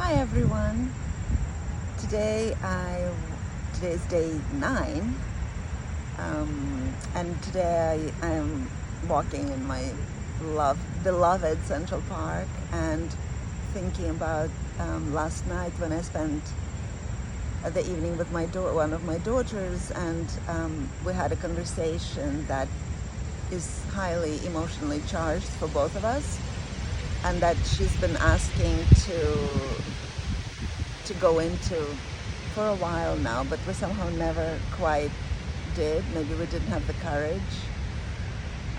Hi everyone. Today is day 9, and today I am walking in my beloved Central Park and thinking about last night when I spent the evening with one of my daughters, and we had a conversation that is highly emotionally charged for both of us, and that she's been asking to go into for a while now, but we somehow never quite did. Maybe we didn't have the courage.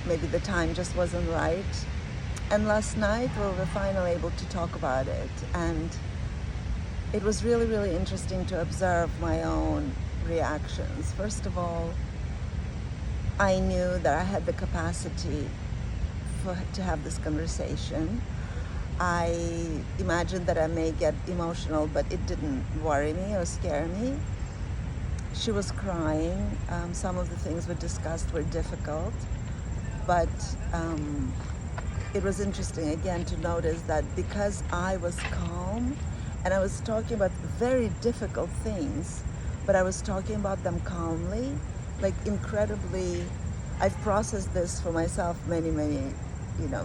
Maybe the time just wasn't right. And last night we were finally able to talk about it, and it was really, really interesting to observe my own reactions. First of all, I knew that I had the capacity to have this conversation. I imagined that I may get emotional, but it didn't worry me or scare me. She was crying. Some of the things we discussed were difficult, but it was interesting again to notice that because I was calm and I was talking about very difficult things, but I was talking about them calmly, like incredibly. I've processed this for myself many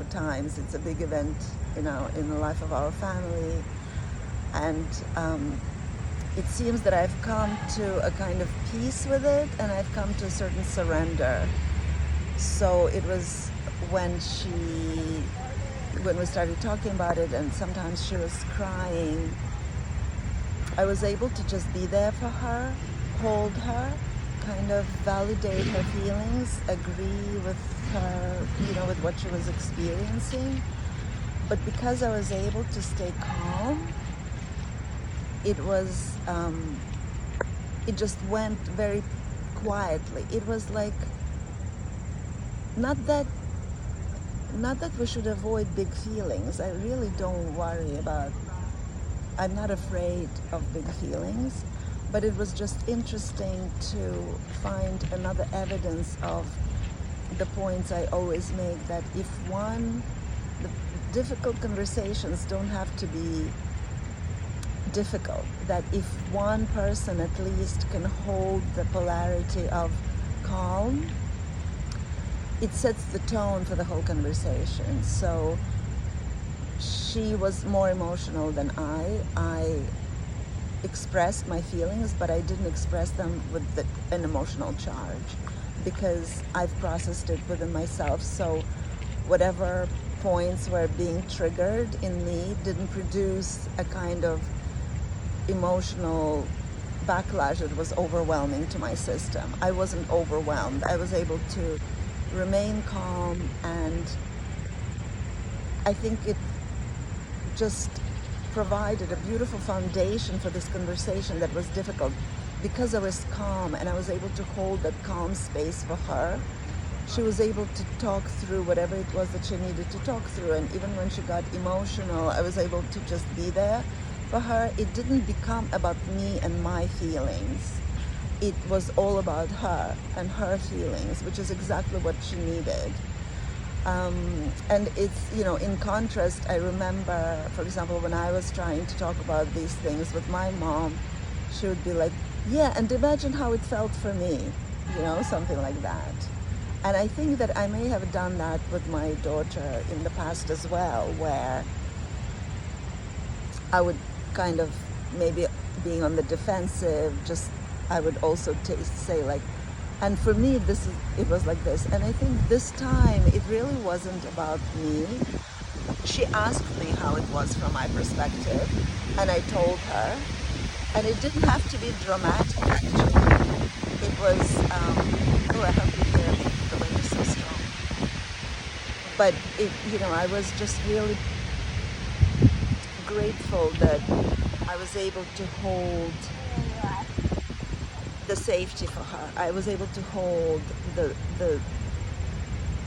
times. It's a big event in the life of our family, and it seems that I've come to a kind of peace with it, and I've come to a certain surrender. So it was when we started talking about it, and sometimes she was crying, I was able to just be there for her, hold her, kind of validate her feelings, agree with her, with what she was experiencing. But because I was able to stay calm, it was, it just went very quietly. It was like, not that we should avoid big feelings. I really don't worry about, I'm not afraid of big feelings. But it was just interesting to find another evidence of the points I always make, that the difficult conversations don't have to be difficult, that if one person at least can hold the polarity of calm, it sets the tone for the whole conversation. So she was more emotional than I expressed my feelings, but I didn't express them with an emotional charge, because I've processed it within myself. So whatever points were being triggered in me didn't produce a kind of emotional backlash that was overwhelming to my system. I wasn't overwhelmed. I was able to remain calm, and I think it just provided a beautiful foundation for this conversation that was difficult. Because I was calm and I was able to hold that calm space for her, she was able to talk through whatever it was that she needed to talk through. And even when she got emotional, I was able to just be there for her. It didn't become about me and my feelings. It was all about her and her feelings, which is exactly what she needed. And it's, in contrast, I remember, for example, when I was trying to talk about these things with my mom, she would be like, yeah, and imagine how it felt for me, something like that. And I think that I may have done that with my daughter in the past as well, where I would kind of, maybe being on the defensive, I would also say like, and for me, it was like this. And I think this time, it really wasn't about me. She asked me how it was from my perspective, and I told her. And it didn't have to be dramatic, actually. It was, I hope you hear me, the wind is so strong. But, I was just really grateful that I was able to hold the safety for her. I was able to hold the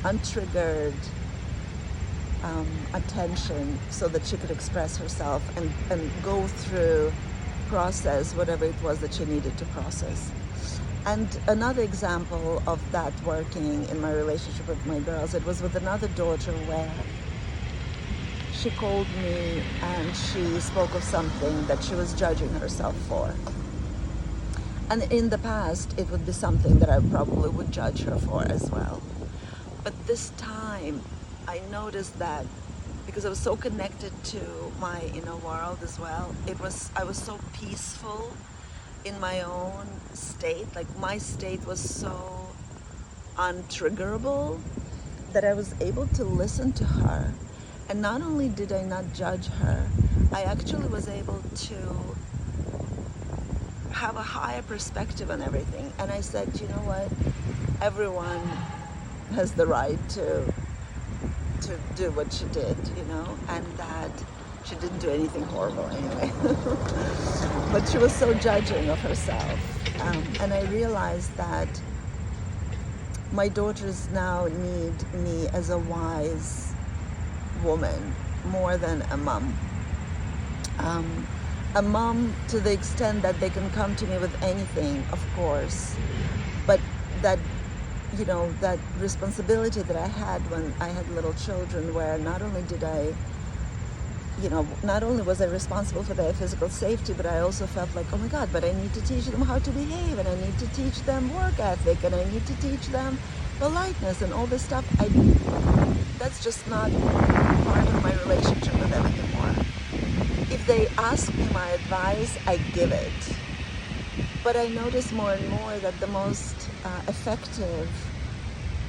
untriggered attention so that she could express herself and go through, process whatever it was that she needed to process. And another example of that working in my relationship with my girls, it was with another daughter, where she called me and she she spoke of something that she was judging herself for. And in the past, it would be something that I probably would judge her for as well. But this time, I noticed that because I was so connected to my inner world as well, I was so peaceful in my own state. Like, my state was so untriggerable that I was able to listen to her. And not only did I not judge her, I actually was able to have a higher perspective on everything. And I said, you know what? Everyone has the right to do what she did, you know, and that she didn't do anything horrible anyway. But she was so judging of herself. And I realized that my daughters now need me as a wise woman more than a mom. A mom to the extent that they can come to me with anything, of course, but that, you know, that responsibility that I had when I had little children, where not only was I responsible for their physical safety, but I also felt like, oh my God, but I need to teach them how to behave, and I need to teach them work ethic, and I need to teach them politeness and all this stuff. That's just not part of my relationship with them anymore. If they ask me my advice, I give it. But I notice more and more that the most effective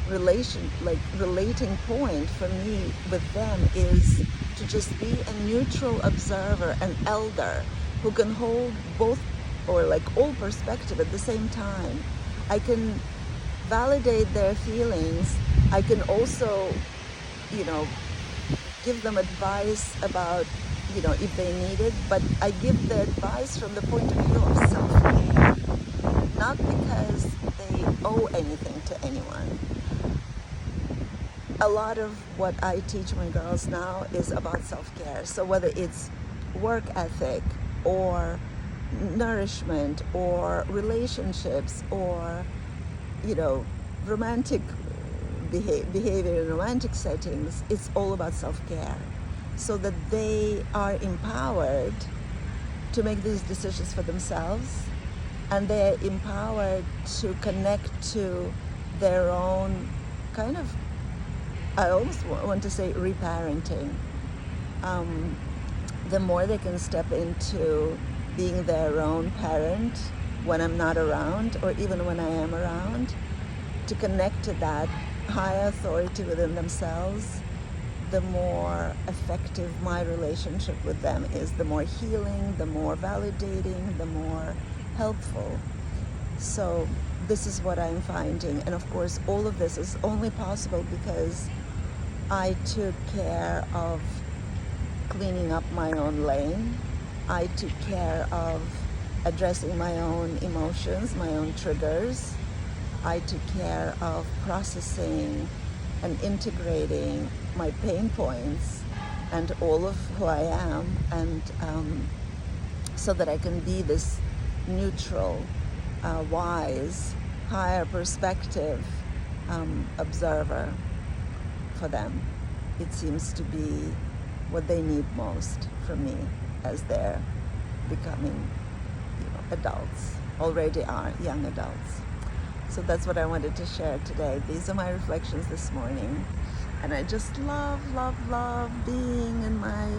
relating point for me with them is to just be a neutral observer, an elder who can hold both, or like all perspective at the same time. I can validate their feelings. I can also, you know, give them advice about, you know, if they need it, but I give the advice from the point of view of self-care, not because they owe anything to anyone. A lot of what I teach my girls now is about self-care. So whether it's work ethic or nourishment or relationships or, you know, romantic behavior in romantic settings, it's all about self-care, so that they are empowered to make these decisions for themselves, and they're empowered to connect to their own kind of, I almost want to say, reparenting. The more they can step into being their own parent when I'm not around, or even when I am around, to connect to that higher authority within themselves, the more effective my relationship with them is, the more healing, the more validating, the more helpful. So this is what I'm finding. And of course, all of this is only possible because I took care of cleaning up my own lane. I took care of addressing my own emotions, my own triggers. I took care of processing and integrating my pain points and all of who I am, and so that I can be this neutral, wise, higher perspective observer for them. It seems to be what they need most from me as they're becoming, you know, adults, already are young adults. So that's what I wanted to share today. These are my reflections this morning. And I just love, love, love being in my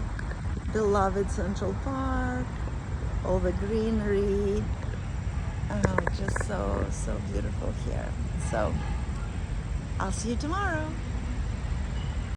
beloved Central Park, all the greenery, just so beautiful here. So I'll see you tomorrow.